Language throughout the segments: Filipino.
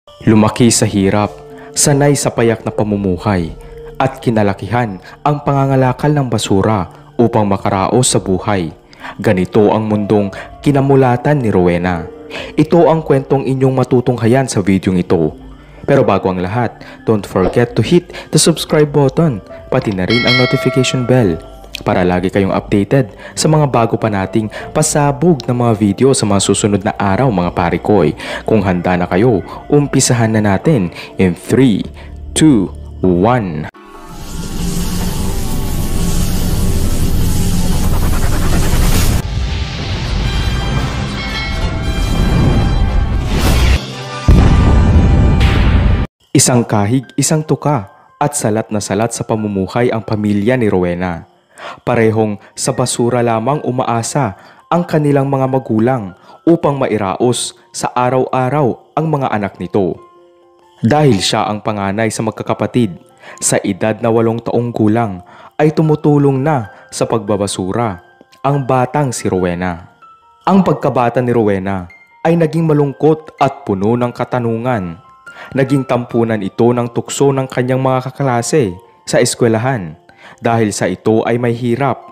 Lumaki sa hirap, sanay sa payak na pamumuhay, at kinalakihan ang pangangalakal ng basura upang makaraos sa buhay. Ganito ang mundong kinamulatan ni Rowena. Ito ang kwentong inyong matutunghayan sa videong ito. Pero bago ang lahat, don't forget to hit the subscribe button, pati na rin ang notification bell para lagi kayong updated sa mga bago pa nating pasabog na mga video sa mga susunod na araw mga parikoy. Kung handa na kayo, umpisahan na natin in 3, 2, 1. Isang kahig, isang tuka at salat na salat sa pamumuhay ang pamilya ni Rowena. Parehong sa basura lamang umaasa ang kanilang mga magulang upang mairaos sa araw-araw ang mga anak nito. Dahil siya ang panganay sa magkakapatid, sa edad na 8 taong gulang ay tumutulong na sa pagbabasura ang batang si Rowena. Ang pagkabata ni Rowena ay naging malungkot at puno ng katanungan. Naging tampunan ito ng tukso ng kanyang mga kaklase sa eskwelahan dahil sa ito ay may hirap.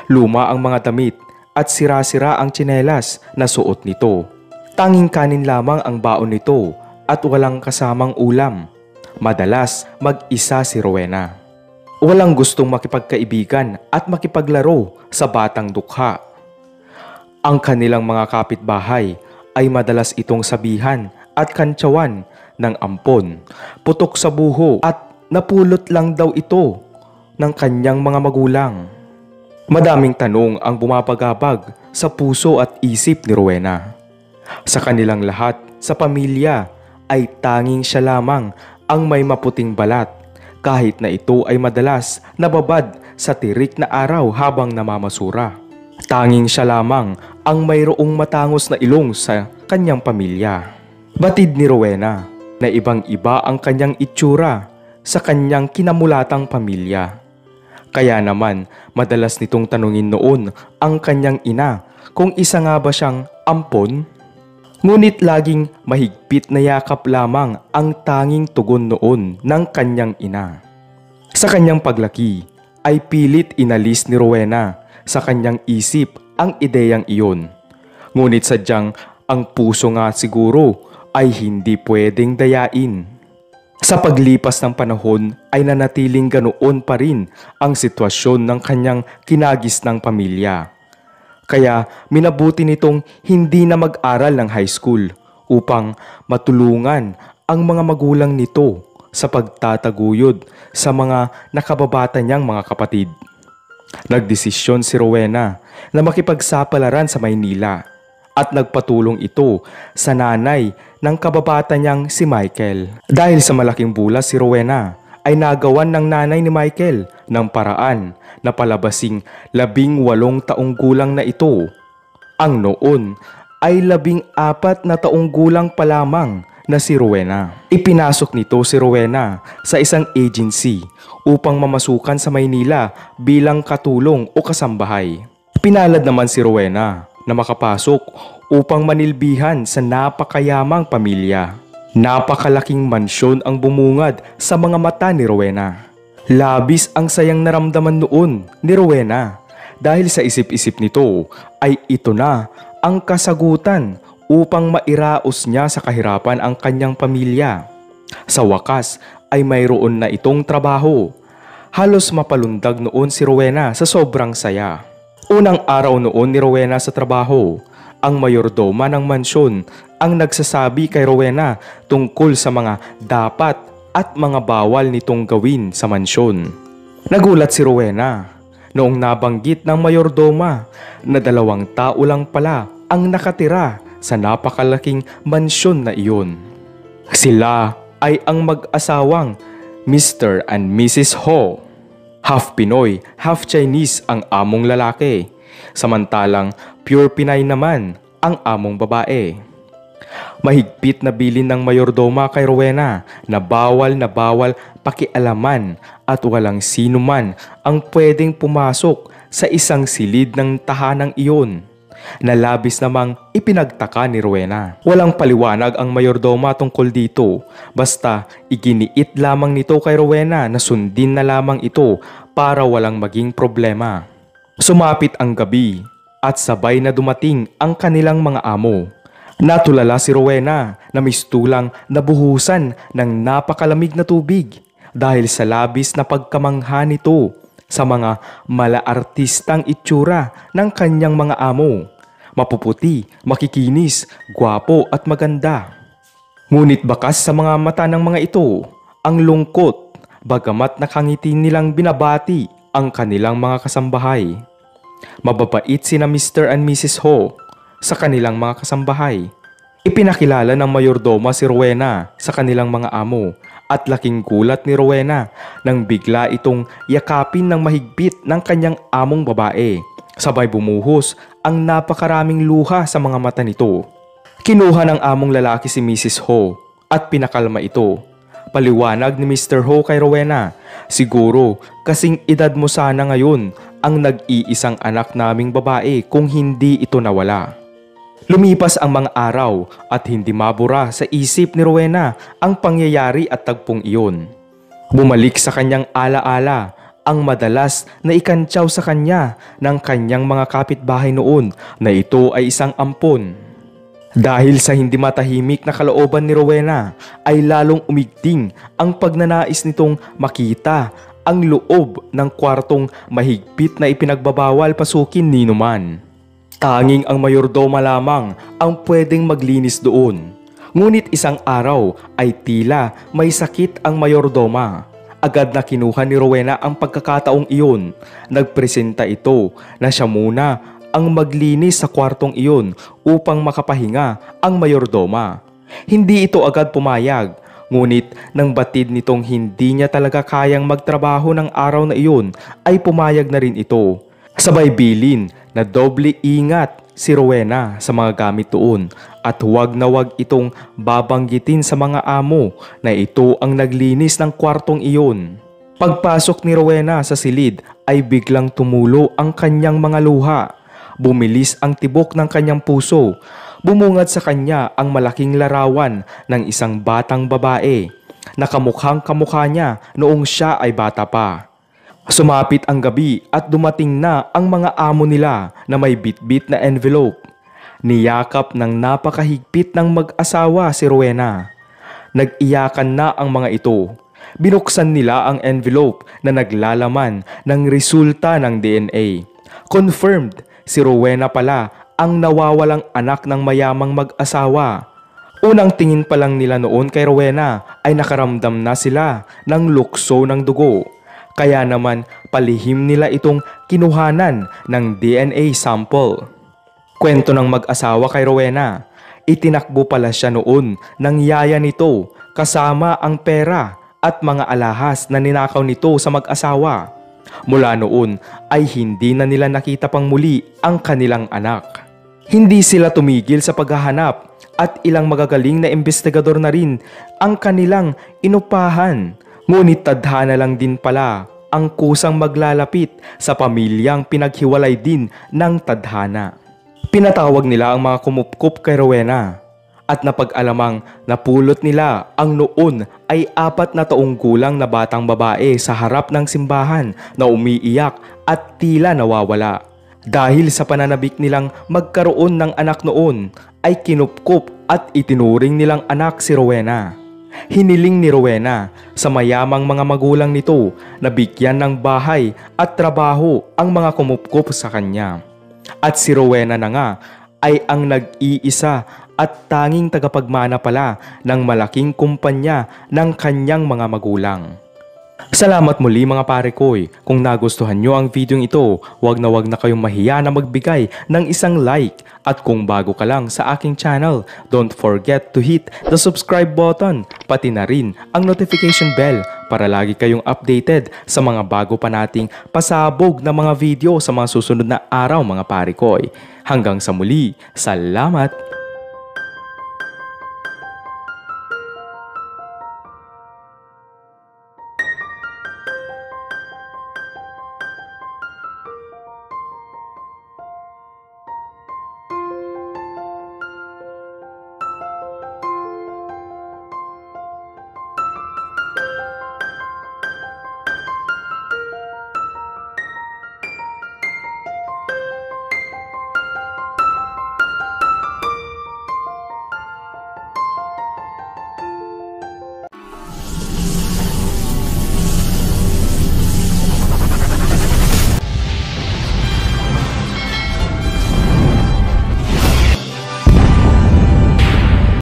Luma ang mga damit at sira-sira ang tsinelas na suot nito. Tanging kanin lamang ang baon nito at walang kasamang ulam. Madalas mag-isa si Rowena. Walang gustong makipagkaibigan at makipaglaro sa batang dukha. Ang kanilang mga kapitbahay ay madalas itong sabihan at kantsawan ng ampon, putok sa buho at napulot lang daw ito ng kanyang mga magulang. Madaming tanong ang bumabagabag sa puso at isip ni Rowena. Sa kanilang lahat sa pamilya ay tanging siya lamang ang may maputing balat kahit na ito ay madalas nababad sa tirik na araw habang namamasura. Tanging siya lamang ang mayroong matangos na ilong sa kanyang pamilya. Batid ni Rowena na ibang-iba ang kanyang itsura sa kanyang kinamulatang pamilya. Kaya naman madalas nitong tanungin noon ang kanyang ina kung isa nga ba siyang ampon. Ngunit laging mahigpit na yakap lamang ang tanging tugon noon ng kanyang ina. Sa kanyang paglaki ay pilit inalis ni Rowena sa kanyang isip ang ideyang iyon. Ngunit sadyang ang puso nga siguro ay hindi pwedeng dayain. Sa paglipas ng panahon ay nanatiling ganoon pa rin ang sitwasyon ng kanyang kinagisnang pamilya. Kaya minabuti nitong hindi na mag-aral ng high school upang matulungan ang mga magulang nito sa pagtataguyod sa mga nakababata niyang mga kapatid. Nagdesisyon si Rowena na makipagsapalaran sa Maynila at nagpatulong ito sa nanay ng kababata niyang si Michael. Dahil sa malaking bulas si Rowena ay nagawan ng nanay ni Michael ng paraan na palabasing 18 taong gulang na ito. Ang noon ay 14 na taong gulang pa lamang na si Rowena. Ipinasok nito si Rowena sa isang agency upang mamasukan sa Maynila bilang katulong o kasambahay. Pinalad naman si Rowena na makapasok upang manilbihan sa napakayamang pamilya. Napakalaking mansyon ang bumungad sa mga mata ni Rowena. Labis ang sayang naramdaman noon ni Rowena dahil sa isip-isip nito ay ito na ang kasagutan upang mairaos niya sa kahirapan ang kanyang pamilya. Sa wakas ay mayroon na itong trabaho. Halos mapalundag noon si Rowena sa sobrang saya. Unang araw noon ni Rowena sa trabaho, ang mayordoma ng mansyon ang nagsasabi kay Rowena tungkol sa mga dapat at mga bawal nitong gawin sa mansyon. Nagulat si Rowena noong nabanggit ng mayordoma na 2 tao lang pala ang nakatira sa napakalaking mansyon na iyon. Sila ay ang mag-asawang Mr. and Mrs. Ho. Half Pinoy, half Chinese ang among lalaki, samantalang pure Pinay naman ang among babae. Mahigpit na bilin ng mayordoma kay Rowena na bawal pakialaman at walang sino man ang pwedeng pumasok sa isang silid ng tahanang iyon. na labis namang ipinagtaka ni Rowena. Walang paliwanag ang mayordoma tungkol dito, basta iginiit lamang nito kay Rowena na sundin na lamang ito para walang maging problema. Sumapit ang gabi at sabay na dumating ang kanilang mga amo. Natulala si Rowena na mistulang nabuhusan ng napakalamig na tubig dahil sa labis na pagkamangha nito sa mga malaartistang itsura ng kanyang mga amo. Mapuputi, makikinis, gwapo at maganda. Ngunit bakas sa mga mata ng mga ito ang lungkot, bagamat nakangiti nilang binabati ang kanilang mga kasambahay. Mababait sina Mr. and Mrs. Ho sa kanilang mga kasambahay. Ipinakilala ng mayordoma si Rowena sa kanilang mga amo at laking gulat ni Rowena nang bigla itong yakapin ng mahigpit ng kanyang among babae. Sabay bumuhos ang napakaraming luha sa mga mata nito. Kinuha ng among lalaki si Mrs. Ho at pinakalma ito. Paliwanag ni Mr. Ho kay Rowena, "Siguro kasing edad mo sana ngayon ang nag-iisang anak naming babae kung hindi ito nawala." Lumipas ang mga araw at hindi mabura sa isip ni Rowena ang pangyayari at tagpong iyon. Bumalik sa kanyang alaala ang madalas na ikantsaw sa kanya ng kanyang mga kapitbahay noon na ito ay isang ampon. Dahil sa hindi matahimik na kalooban ni Rowena ay lalong umigting ang pagnanais nitong makita ang loob ng kwartong mahigpit na ipinagbabawal pasukin ni numan. Tanging ang mayordoma lamang ang pwedeng maglinis doon. Ngunit isang araw ay tila may sakit ang mayordoma. Agad na kinuha ni Rowena ang pagkakataong iyon. Nagpresenta ito na siya muna ang maglinis sa kwartong iyon upang makapahinga ang mayordoma. Hindi ito agad pumayag, ngunit nang batid nitong hindi niya talaga kayang magtrabaho ng araw na iyon ay pumayag na rin ito. Sabay bilin na doble ingat si Rowena sa mga gamit doon at huwag na huwag itong babanggitin sa mga amo na ito ang naglinis ng kwartong iyon. Pagpasok ni Rowena sa silid ay biglang tumulo ang kanyang mga luha. Bumilis ang tibok ng kanyang puso. Bumungad sa kanya ang malaking larawan ng isang batang babae na kamukhang kamukha niya noong siya ay bata pa. Sumapit ang gabi at dumating na ang mga amo nila na may bitbit na envelope. Niyakap ng napakahigpit ng mag-asawa si Rowena. Nag-iyakan na ang mga ito. Binuksan nila ang envelope na naglalaman ng resulta ng DNA. Confirmed, si Rowena pala ang nawawalang anak ng mayamang mag-asawa. Unang tingin pa lang nila noon kay Rowena ay nakaramdam na sila ng lukso ng dugo. Kaya naman palihim nila itong kinuhanan ng DNA sample. Kwento ng mag-asawa kay Rowena, itinakbo pala siya noon ng yaya nito kasama ang pera at mga alahas na ninakaw nito sa mag-asawa. Mula noon ay hindi na nila nakita pang muli ang kanilang anak. Hindi sila tumigil sa paghahanap at ilang magagaling na investigador na rin ang kanilang inupahan. Ngunit tadhana lang din pala ang kusang maglalapit sa pamilyang pinaghiwalay din ng tadhana. Pinatawag nila ang mga kumupkup kay Rowena at napag-alamang napulot nila ang noon ay 4 na taong gulang na batang babae sa harap ng simbahan na umiiyak at tila nawawala. Dahil sa pananabik nilang magkaroon ng anak noon ay kinupkup at itinuring nilang anak si Rowena. Hiniling ni Rowena sa mayamang mga magulang nito na bigyan ng bahay at trabaho ang mga kumupkup sa kanya. At si Rowena na nga ay ang nag-iisa at tanging tagapagmana pala ng malaking kumpanya ng kanyang mga magulang. Salamat muli mga pare koy. Kung nagustuhan nyo ang video ito, wag na kayong mahiya na magbigay ng isang like. At kung bago ka lang sa aking channel, don't forget to hit the subscribe button, pati na rin ang notification bell para lagi kayong updated sa mga bago pa nating pasabog na mga video sa mga susunod na araw mga pare koy. Hanggang sa muli, salamat!